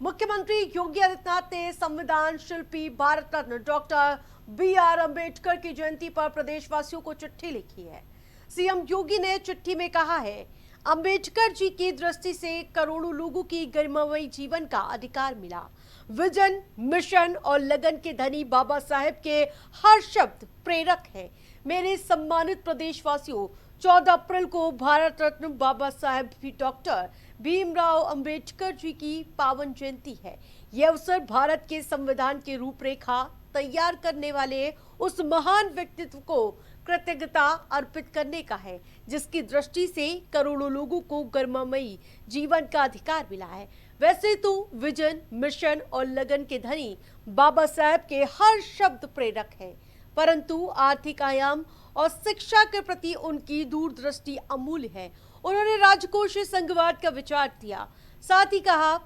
मुख्यमंत्री योगी आदित्यनाथ ने संविधान शिल्पी भारत रत्न डॉक्टर बी.आर. अंबेडकर की जयंती पर प्रदेशवासियों को चिट्ठी लिखी है। सीएम योगी ने चिट्ठी में कहा है, अंबेडकर जी की दृष्टि से करोड़ों लोगों की गरिमामयी जीवन का अधिकार मिला। विजन, मिशन और लगन के धनी बाबा साहेब के हर शब्द प्रेरक है। मेरे सम्मानित प्रदेशवासियों, 14 अप्रैल को भारत रत्न बाबा साहेब भी डॉक्टर भीमराव अंबेडकर जी की पावन जयंती है। यह अवसर भारत के संविधान की रूपरेखा तैयार करने वाले उस महान व्यक्तित्व को कृतज्ञता अर्पित करने का है, जिसकी दृष्टि से करोड़ों लोगों को गरिमामयी जीवन का अधिकार मिला है। वैसे तो विजन, मिशन और लगन के धनी बाबा साहेब के हर शब्द प्रेरक है, परंतु आर्थिक आयाम और शिक्षा के प्रति उनकी दूरदृष्टि अमूल्य है। उन्होंने राजकोषीय संघवाद का विचार दिया, साथ ही कहा,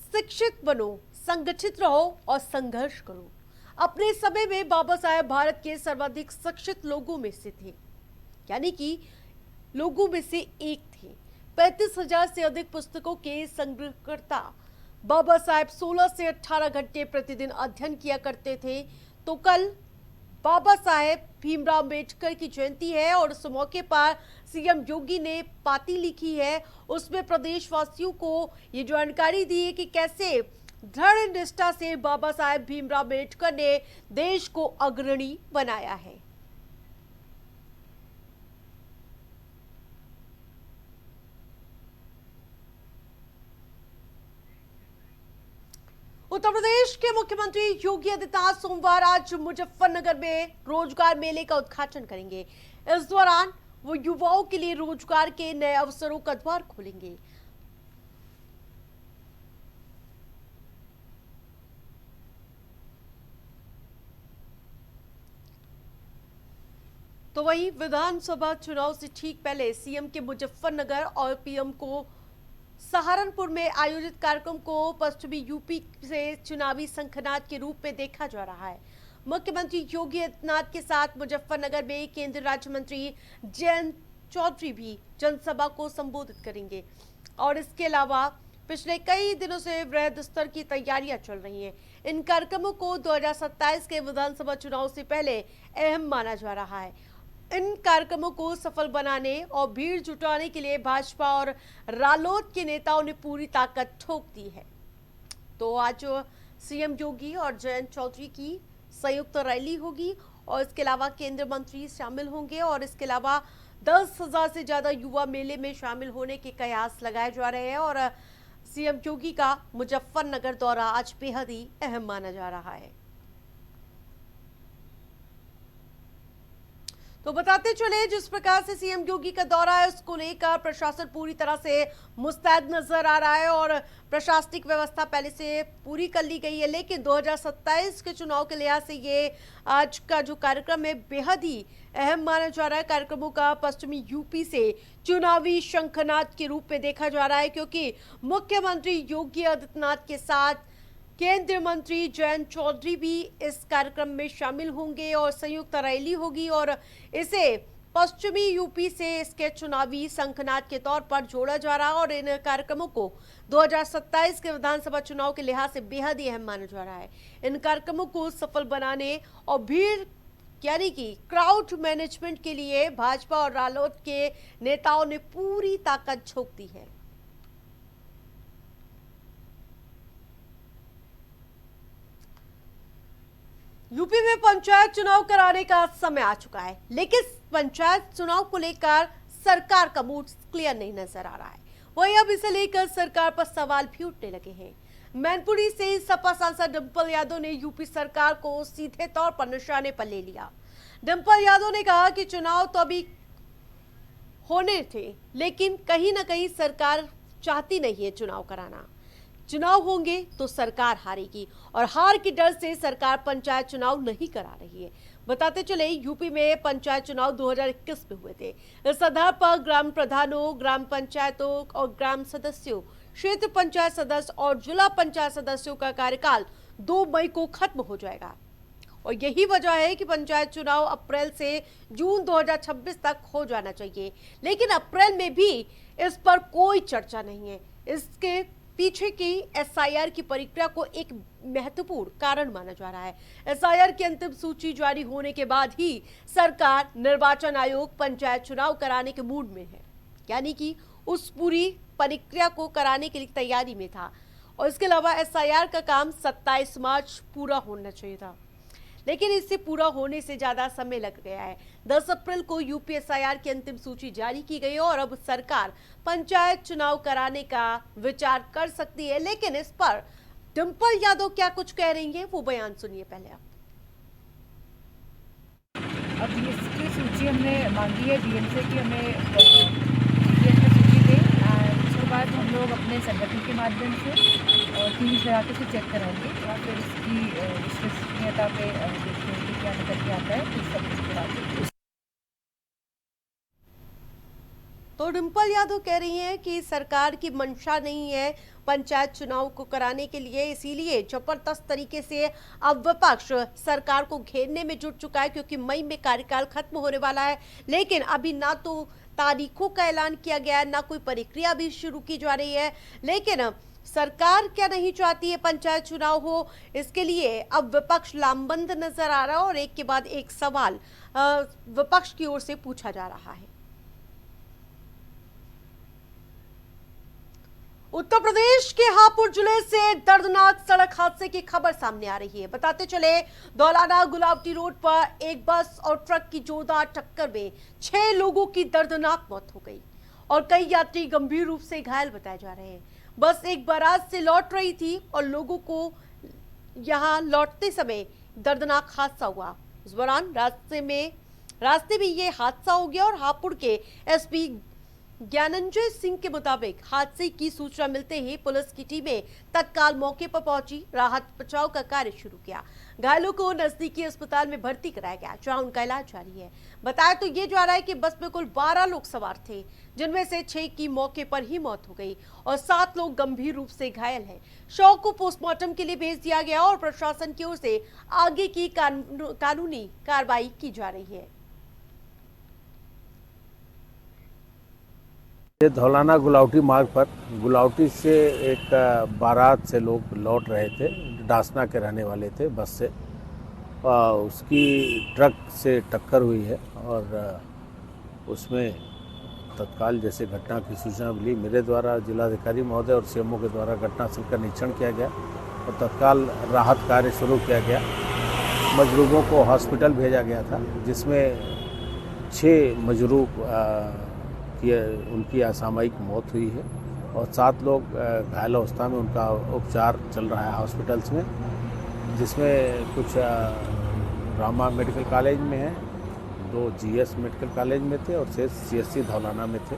शिक्षित बनो, संगठित रहो और संघर्ष करो। अपने समय में बाबा साहेब भारत के सर्वाधिक शिक्षित लोगों में से थे, यानी कि लोगों में से एक थे। 35,000 से अधिक पुस्तकों के संग्रहकर्ता बाबा साहेब 16 से 18 घंटे प्रतिदिन अध्ययन किया करते थे। तो कल बाबा साहेब भीमराव अंबेडकर की जयंती है और उस मौके पर सीएम योगी ने पाती लिखी है। उसमें प्रदेशवासियों को ये जानकारी दी है कि कैसे दृढ़ निष्ठा से बाबा साहेब भीमराव अंबेडकर ने देश को अग्रणी बनाया है। उत्तर प्रदेश के मुख्यमंत्री योगी आदित्यनाथ सोमवार आज मुजफ्फरनगर में रोजगार मेले का उद्घाटन करेंगे। इस दौरान वो युवाओं के लिए रोजगार के नए अवसरों का द्वार खोलेंगे। तो वहीं विधानसभा चुनाव से ठीक पहले सीएम के मुजफ्फरनगर और पीएम को सहारनपुर में आयोजित कार्यक्रम को पश्चिमी यूपी से चुनावी शंखनाद के रूप में देखा जा रहा है। मुख्यमंत्री योगी आदित्यनाथ के साथ मुजफ्फरनगर में केंद्रीय राज्य मंत्री जयंत चौधरी भी जनसभा को संबोधित करेंगे और इसके अलावा पिछले कई दिनों से वृहद स्तर की तैयारियां चल रही हैं। इन कार्यक्रमों को 2027 के विधानसभा चुनाव से पहले अहम माना जा रहा है। इन कार्यक्रमों को सफल बनाने और भीड़ जुटाने के लिए भाजपा और रालोद के नेताओं ने पूरी ताकत ठोक दी है। तो आज सीएम योगी और जयंत चौधरी की संयुक्त रैली होगी और इसके अलावा केंद्रीय मंत्री शामिल होंगे और इसके अलावा 10,000 से ज्यादा युवा मेले में शामिल होने के कयास लगाए जा रहे हैं और सीएम योगी का मुजफ्फरनगर दौरा आज बेहद ही अहम माना जा रहा है। तो बताते चले, जिस प्रकार से सीएम योगी का दौरा है उसको लेकर प्रशासन पूरी तरह से मुस्तैद नजर आ रहा है और प्रशासनिक व्यवस्था पहले से पूरी कर ली गई है। लेकिन 2027 के चुनाव के लिहाज से ये आज का जो कार्यक्रम है बेहद ही अहम माना जा रहा है। कार्यक्रमों का पश्चिमी यूपी से चुनावी शंखनाद के रूप में देखा जा रहा है, क्योंकि मुख्यमंत्री योगी आदित्यनाथ के साथ केंद्रीय मंत्री जयंत चौधरी भी इस कार्यक्रम में शामिल होंगे और संयुक्त रैली होगी और इसे पश्चिमी यूपी से इसके चुनावी शंखनाद के तौर पर जोड़ा जा रहा है और इन कार्यक्रमों को 2027 के विधानसभा चुनाव के लिहाज से बेहद ही अहम माना जा रहा है। इन कार्यक्रमों को सफल बनाने और भीड़ यानी कि क्राउड मैनेजमेंट के लिए भाजपा और रालोद के नेताओं ने पूरी ताकत झोंक दी है। यूपी में पंचायत चुनाव कराने का समय आ चुका है, लेकिन पंचायत चुनाव को लेकर सरकार का मूड क्लियर नहीं नजर आ रहा है। वहीं अब इसे लेकर सरकार पर सवाल भी उठने लगे हैं। मैनपुरी से सपा सांसद डिंपल यादव ने यूपी सरकार को सीधे तौर पर निशाने पर ले लिया। डिंपल यादव ने कहा कि चुनाव तो अभी होने थे, लेकिन कहीं ना कहीं सरकार चाहती नहीं है चुनाव कराना। चुनाव होंगे तो सरकार हारेगी और हार के डर से सरकार पंचायत चुनाव नहीं करा रही है। बताते चले, यूपी में पंचायत चुनाव 2021 में हुए थे। इस आधार पर ग्राम प्रधानों, ग्राम पंचायतों और ग्राम सदस्यों, क्षेत्र पंचायत सदस्य और जिला पंचायत सदस्यों का कार्यकाल 2 मई को खत्म हो जाएगा और यही वजह है कि पंचायत चुनाव अप्रैल से जून 2026 तक हो जाना चाहिए, लेकिन अप्रैल में भी इस पर कोई चर्चा नहीं है। इसके पीछे की एसआईआर की प्रक्रिया को एक महत्वपूर्ण कारण माना जा रहा है। एसआईआर की अंतिम सूची जारी होने के बाद ही सरकार निर्वाचन आयोग पंचायत चुनाव कराने के मूड में है, यानी कि उस पूरी प्रक्रिया को कराने के लिए तैयारी में था। और इसके अलावा एसआईआर का काम 27 मार्च पूरा होना चाहिए था, लेकिन इससे पूरा होने से ज्यादा समय लग गया है। 10 अप्रैल को यूपी एसआईआर की अंतिम सूची जारी की गई और अब सरकार पंचायत चुनाव कराने का विचार कर सकती है। लेकिन इस पर डिंपल यादव क्या कुछ कह रही है, वो बयान सुनिए पहले आप। अब इसकी सूची हमने मांगी है डीएम से कि हमें DPS में सूची दें। उसके बाद हम लोग अपने संगठन के माध्यम से टीम्स लगा के चेक कराएंगे और फिर इसकी विश्वसनीयता पे देखते हैं कि क्या निकल के आता है, फिर सब कुछ कराते। तो डिंपल यादव कह रही हैं कि सरकार की मंशा नहीं है पंचायत चुनाव को कराने के लिए, इसीलिए जबरदस्त तरीके से अब विपक्ष सरकार को घेरने में जुट चुका है, क्योंकि मई में कार्यकाल खत्म होने वाला है। लेकिन अभी ना तो तारीखों का ऐलान किया गया है, ना कोई प्रक्रिया भी शुरू की जा रही है। लेकिन सरकार क्या नहीं चाहती है पंचायत चुनाव हो, इसके लिए अब विपक्ष लामबंद नजर आ रहा है और एक के बाद एक सवाल विपक्ष की ओर से पूछा जा रहा है। उत्तर प्रदेश के हापुड़ जिले से दर्दनाक सड़क हादसे की खबर सामने आ रही है। बताते चले, दौलाना गुलावटी रोड पर एक बस और ट्रक की जोरदार टक्कर में 6 लोगों की दर्दनाक मौत हो गई और कई यात्री गंभीर रूप से घायल बताए जा रहे हैं। बस एक बारात से लौट रही थी और लोगों को यहां लौटते समय दर्दनाक हादसा हुआ। इस दौरान रास्ते में ये हादसा हो गया और हापुड़ के एसपी ज्ञानंजय सिंह के मुताबिक हादसे की सूचना मिलते ही पुलिस की टीमें तत्काल मौके पर पहुंची, राहत बचाव का कार्य शुरू किया। घायलों को नजदीकी अस्पताल में भर्ती कराया गया, जहां उनका इलाज जारी है। बताया तो ये जा रहा है कि बस में कुल 12 लोग सवार थे, जिनमें से 6 की मौके पर ही मौत हो गई और 7 लोग गंभीर रूप से घायल हैं। शव को पोस्टमार्टम के लिए भेज दिया गया और प्रशासन की ओर से आगे की कानूनी कार्रवाई की जा रही है। ये धौलाना गुलावटी मार्ग पर गुलावटी से एक बारात से लोग लौट रहे थे, डासना के रहने वाले थे। बस से उसकी ट्रक से टक्कर हुई है और उसमें तत्काल जैसे घटना की सूचना मिली, मेरे द्वारा जिलाधिकारी महोदय और सीएमओ के द्वारा घटनास्थल का निरीक्षण किया गया और तत्काल राहत कार्य शुरू किया गया। मजरूबों को हॉस्पिटल भेजा गया था, जिसमें 6 मजरूब उनकी असामयिक मौत हुई है और 7 लोग घायल अवस्था में उनका उपचार चल रहा है हॉस्पिटल्स में, जिसमें कुछ रामा मेडिकल कॉलेज में हैं, 2 जीएस मेडिकल कॉलेज में थे और 6 सीएससी धौलाना में थे।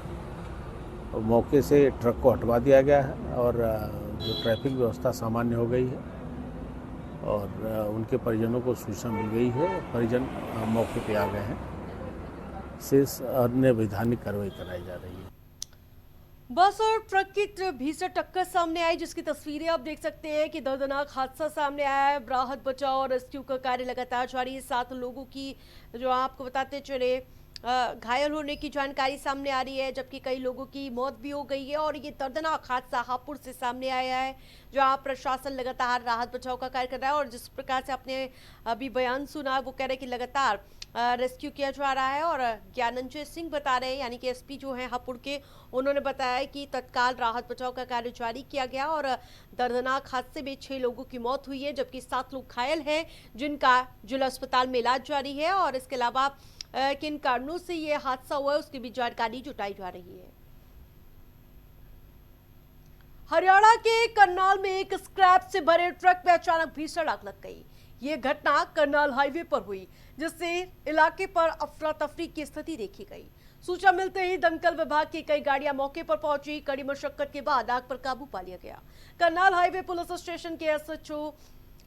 और मौके से ट्रक को हटवा दिया गया है और जो ट्रैफिक व्यवस्था सामान्य हो गई है और उनके परिजनों को सूचना मिल गई है। परिजन मौके पे आ गए हैं, शेष अन्य वैधानिक कार्रवाई कराई जा रही है। बस और ट्रक की भीषण टक्कर सामने आई, जिसकी तस्वीरें आप देख सकते हैं कि दर्दनाक हादसा सामने आया है। राहत बचाव और रेस्क्यू का कार्य लगातार जारी है। 7 लोगों की जो आपको बताते चले घायल होने की जानकारी सामने आ रही है, जबकि कई लोगों की मौत भी हो गई है। और ये दर्दनाक हादसा हापुड़ से सामने आया है, जहां प्रशासन लगातार राहत बचाव का कार्य कर रहा है। और जिस प्रकार से आपने अभी बयान सुना, वो कह रहे हैं कि लगातार रेस्क्यू किया जा रहा है। और ज्ञानंजय सिंह बता रहे हैं, यानी कि एसपी जो है हापुड़ के, उन्होंने बताया कि तत्काल राहत बचाव का कार्य जारी किया गया और दर्दनाक हादसे में 6 लोगों की मौत हुई है, जबकि 7 लोग घायल हैं, जिनका जिला अस्पताल में इलाज जारी है। और इसके अलावा किन कारणों से ये हादसा हुआ है, उसकी भी जानकारी जुटाई जा रही है। हरियाणा के करनाल में एक स्क्रैप से भरे ट्रक में अचानक भीषण आग लग गई। ये घटना करनाल हाईवे पर हुई, जिससे इलाके पर अफरा तफरी की स्थिति देखी गई। सूचना मिलते ही दमकल विभाग की कई गाड़ियां मौके पर पहुंची। कड़ी मशक्कत के बाद आग पर काबू पा लिया गया। करनाल हाईवे पुलिस स्टेशन के एसएचओ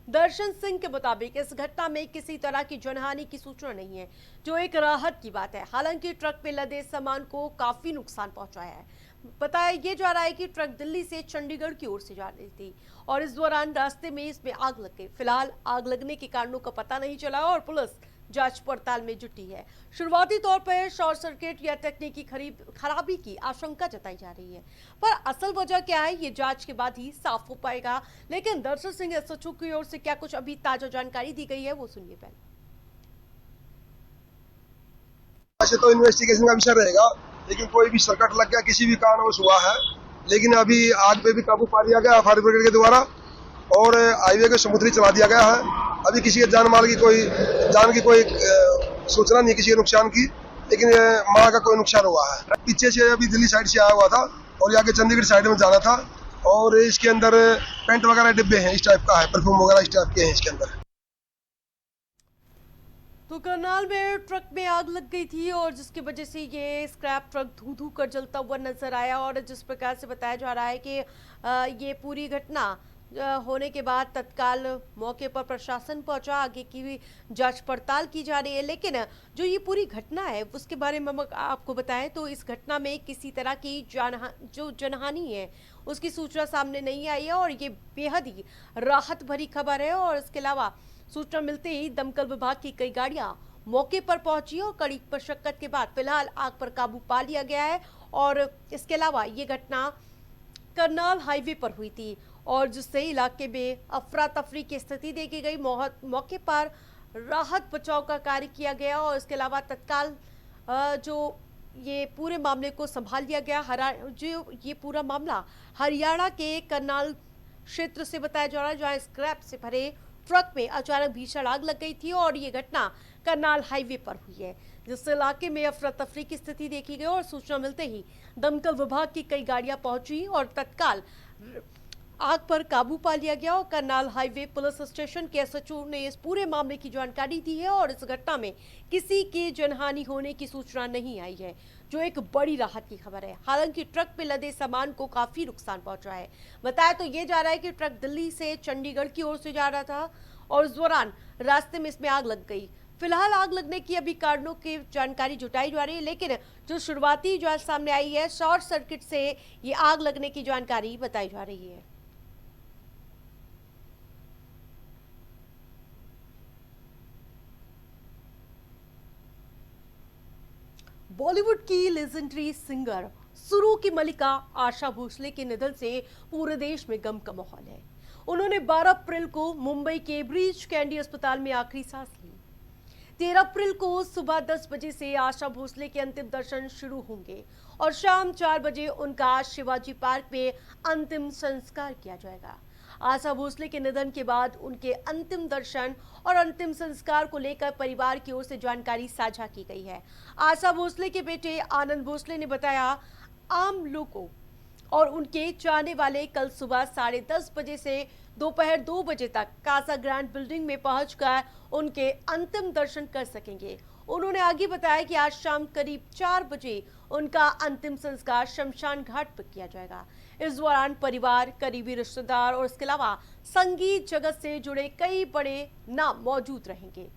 दर्शन सिंह के मुताबिक इस घटना में किसी तरह की जनहानि की सूचना नहीं है, जो एक राहत की बात है। हालांकि ट्रक में लदे सामान को काफी नुकसान पहुंचाया है। बताया ये जा रहा है कि ट्रक दिल्ली से चंडीगढ़ की ओर से जा रही थी और इस दौरान रास्ते में इसमें आग लग गई। फिलहाल आग लगने के कारणों का पता नहीं चला और पुलिस जांच पड़ताल में जुटी है। शुरुआती तौर पर शॉर्ट सर्किट या तकनीकी खराबी की आशंका जताई जा रही है, पर असल वजह क्या है ये जांच के बाद ही साफ हो पाएगा। लेकिन दर्शन सिंह एसएचओ की ओर से क्या कुछ अभी ताजा जानकारी दी गई है, वो सुनिए पहले। ऐसे तो इन्वेस्टिगेशन का विषय रहेगा, लेकिन कोई भी सर्किट लग गया, किसी भी कारणवश हुआ है, लेकिन अभी आग पे भी काबू पा लिया गया फायर ब्रिगेड के द्वारा और हाईवे को समुद्री चला दिया गया है। अभी किसी के जान की कोई सूचना नहीं, किसी के नुकसान की, लेकिन माल का कोई नुकसान हुआ है। पीछे से अभी दिल्ली साइड से आया हुआ था और ये आगे चंडीगढ़ साइड में जाना था और इसके अंदर पेंट वगैरह डिब्बे हैं, इस टाइप का है, परफ्यूम वगैरह इस टाइप के हैं इसके अंदर। तो करनाल में ट्रक में आग लग गई थी और जिसकी वजह से ये स्क्रैप ट्रक धू धू कर जलता हुआ नजर आया और जिस प्रकार से बताया जा रहा है कि ये पूरी घटना होने के बाद तत्काल मौके पर प्रशासन पहुंचा, आगे की जांच पड़ताल की जा रही है। लेकिन जो ये पूरी घटना है उसके बारे में हम आपको बताएं तो इस घटना में किसी तरह की जो जनहानि है उसकी सूचना सामने नहीं आई है और ये बेहद ही राहत भरी खबर है। और इसके अलावा सूचना मिलते ही दमकल विभाग की कई गाड़ियां मौके पर पहुंची और कड़ी मशक्कत के बाद फिलहाल आग पर काबू पा लिया गया है। और इसके अलावा ये घटना करनाल हाईवे पर हुई थी और जिससे इलाके में अफरा तफरी की स्थिति देखी गई। मौके पर राहत बचाव का कार्य किया गया और इसके अलावा तत्काल जो ये पूरे मामले को संभाल लिया गया। जो ये पूरा मामला हरियाणा के करनाल क्षेत्र से बताया जा रहा है, जहाँ स्क्रैप से भरे ट्रक में अचानक भीषण आग लग गई थी और ये घटना करनाल हाईवे पर हुई है, जिससे इलाके में अफरा तफरी की स्थिति देखी गई और सूचना मिलते ही दमकल विभाग की कई गाड़ियां पहुंची और तत्काल आग पर काबू पा लिया गया। और करनाल हाईवे पुलिस स्टेशन के एसएचओ ने इस पूरे मामले की जानकारी दी है और इस घटना में किसी की जनहानि होने की सूचना नहीं आई है, जो एक बड़ी राहत की खबर है। हालांकि ट्रक में लदे सामान को काफी नुकसान पहुंचा है। बताया तो ये जा रहा है कि ट्रक दिल्ली से चंडीगढ़ की ओर से जा रहा था और इस दौरान रास्ते में इसमें आग लग गई। फिलहाल आग लगने की अभी कारणों की जानकारी जुटाई जा रही है, लेकिन जो शुरुआती जांच सामने आई है, शॉर्ट सर्किट से ये आग लगने की जानकारी बताई जा रही है। बॉलीवुड की लेजेंडरी सिंगर सुरू की मलिका आशा भोसले के निधन से पूरे देश में गम का माहौल है। उन्होंने 12 अप्रैल को मुंबई के ब्रीच कैंडी अस्पताल में आखिरी सांस ली। 13 अप्रैल को सुबह 10 बजे से आशा भोसले के अंतिम दर्शन शुरू होंगे और शाम 4 बजे उनका शिवाजी पार्क में अंतिम संस्कार किया जाएगा। आशा भोसले के निधन के बाद उनके अंतिम दर्शन और अंतिम संस्कार को लेकर परिवार की ओर से जानकारी साझा की गई है। आशा भोसले के बेटे आनंद भोसले ने बताया, आम लोगों और उनके चाहने वाले कल सुबह 10:30 बजे से दोपहर 2 बजे तक कासा ग्रैंड बिल्डिंग में पहुंचकर उनके अंतिम दर्शन कर सकेंगे। उन्होंने आगे बताया कि आज शाम करीब 4 बजे उनका अंतिम संस्कार शमशान घाट पर किया जाएगा। इस दौरान परिवार, करीबी रिश्तेदार और इसके अलावा संगीत जगत से जुड़े कई बड़े नाम मौजूद रहेंगे।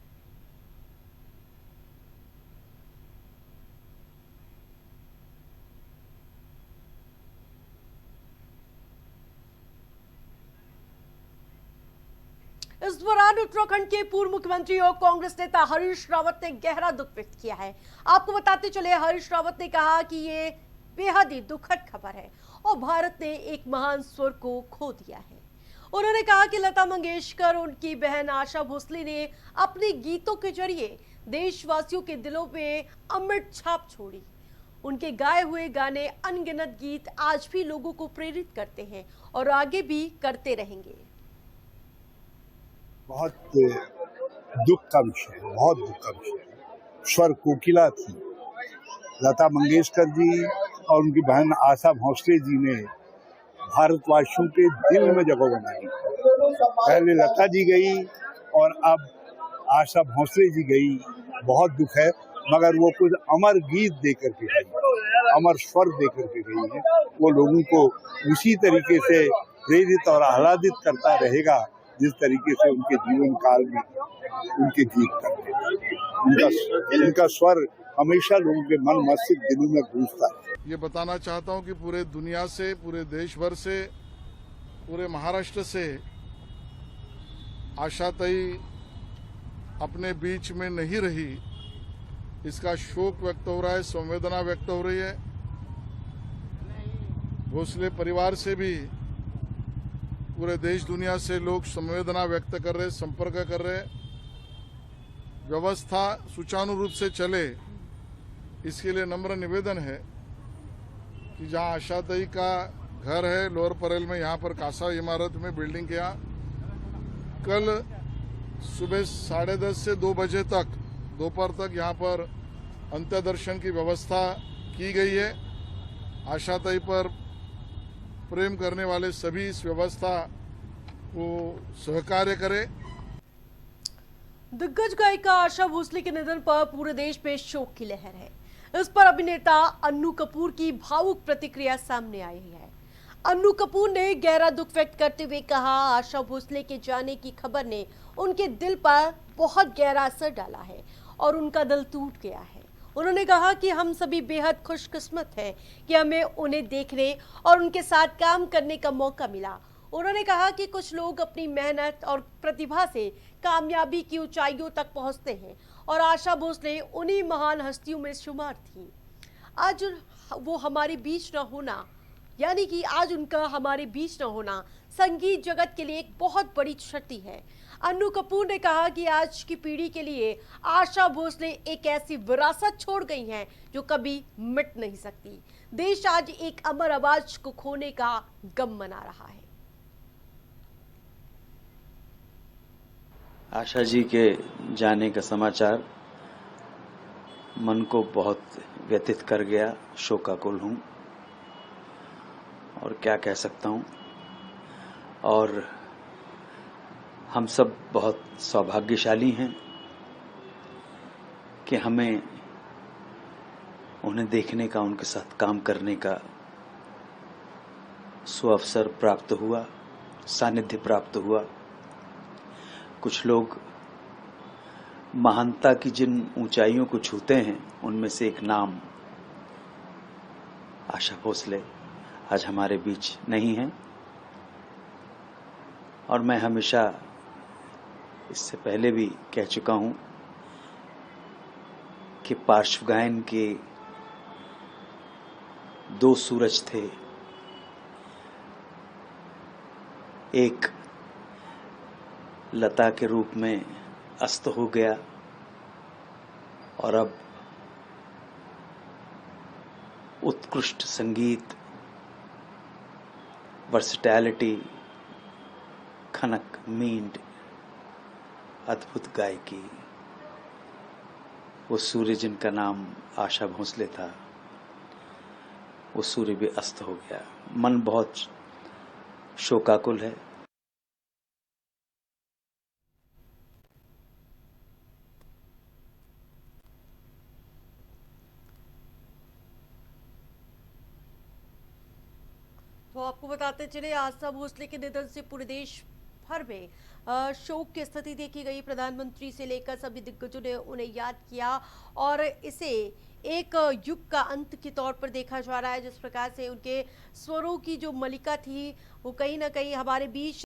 इस दौरान उत्तराखंड के पूर्व मुख्यमंत्री और कांग्रेस नेता हरीश रावत ने गहरा दुख व्यक्त किया है। आपको बताते चले, हरीश रावत ने कहा कि ये बेहद ही दुखद खबर है और भारत ने एक महान स्वर को खो दिया है। उन्होंने कहा कि लता मंगेशकर, उनकी बहन आशा भोसले ने अपने गीतों के जरिए देशवासियों के दिलों में अमिट छाप छोड़ी। उनके गाए हुए गाने, अनगिनत गीत आज भी लोगों को प्रेरित करते हैं और आगे भी करते रहेंगे। बहुत दुख का विषय है, बहुत दुख का विषय है। स्वर कोकिला थी लता मंगेशकर जी और उनकी बहन आशा भोसले जी ने भारतवासियों के दिल में जगह बनाई। पहले लता जी गई और अब आशा भोसले जी गई। बहुत दुख है, मगर वो कुछ अमर गीत दे करके गई, अमर स्वर दे करके गई है। वो लोगों को उसी तरीके से प्रेरित और आह्लादित करता रहेगा जिस तरीके से उनके जीवन काल में उनके गीत करते। उनका स्वर हमेशा लोगों के मन मस्तिष्क दिलों में गूंजता है। ये बताना चाहता हूँ कि पूरे दुनिया से, पूरे देश भर से, पूरे महाराष्ट्र से आशाताई अपने बीच में नहीं रही, इसका शोक व्यक्त हो रहा है, संवेदना व्यक्त हो रही है। भोसले परिवार से भी पूरे देश दुनिया से लोग संवेदना व्यक्त कर रहे, संपर्क कर रहे। व्यवस्था सुचारू रूप से चले, इसके लिए नम्र निवेदन है कि जहां आशाताई का घर है लोअर परेल में, यहाँ पर कासा इमारत में बिल्डिंग के यहाँ कल सुबह 10:30 से 2 बजे तक दोपहर तक यहाँ पर अंत्य दर्शन की व्यवस्था की गई है। आशाताई पर प्रेम करने वाले सभी इस व्यवस्था को सहकार्य करें। दिग्गज गायिका आशा भोसले के निधन पर पूरे देश में शोक की लहर है। इस पर अभिनेता अन्नू कपूर की भावुक प्रतिक्रिया सामने आई है। अन्नू कपूर ने गहरा दुख व्यक्त करते हुए कहा, आशा भोसले के जाने की खबर ने उनके दिल पर बहुत गहरा असर डाला है और उनका दिल टूट गया है। उन्होंने कहा कि हम सभी बेहद खुशकिस्मत हैं कि हमें उन्हें देखने और उनके साथ काम करने का मौका मिला। उन्होंने कहा कि कुछ लोग अपनी मेहनत और प्रतिभा से कामयाबी की ऊंचाइयों तक पहुंचते हैं और आशा भोसले उन्हीं महान हस्तियों में शुमार थी। आज वो हमारे बीच न होना, यानी कि आज उनका हमारे बीच न होना संगीत जगत के लिए एक बहुत बड़ी क्षति है। अन्नू कपूर ने कहा कि आज की पीढ़ी के लिए आशा भोसले एक ऐसी विरासत छोड़ गई हैं जो कभी मिट नहीं सकती। देश आज एक अमर आवाज को खोने का गम मना रहा है। आशा जी के जाने का समाचार मन को बहुत व्यथित कर गया, शोकाकुल हूँ और क्या कह सकता हूँ। और हम सब बहुत सौभाग्यशाली हैं कि हमें उन्हें देखने का, उनके साथ काम करने का सुअवसर प्राप्त हुआ, सानिध्य प्राप्त हुआ। कुछ लोग महानता की जिन ऊंचाइयों को छूते हैं, उनमें से एक नाम आशा भोसले आज हमारे बीच नहीं है। और मैं हमेशा इससे पहले भी कह चुका हूं कि पार्श्व गायन के 2 सूरज थे, एक लता के रूप में अस्त हो गया और अब उत्कृष्ट संगीत, वर्सटैलिटी, खनक, मींड, अद्भुत गायकी, वो सूर्य जिनका नाम आशा भोसले था, वो सूर्य भी अस्त हो गया। मन बहुत शोकाकुल है। तो आपको बताते चले, आशा भोसले के निधन से पूरे देश भर में शोक की स्थिति देखी गई। प्रधानमंत्री से लेकर सभी दिग्गजों ने उन्हें याद किया और इसे एक युग का अंत के तौर पर देखा जा रहा है। जिस प्रकार से उनके स्वरों की जो मलिका थी वो कहीं ना कहीं हमारे बीच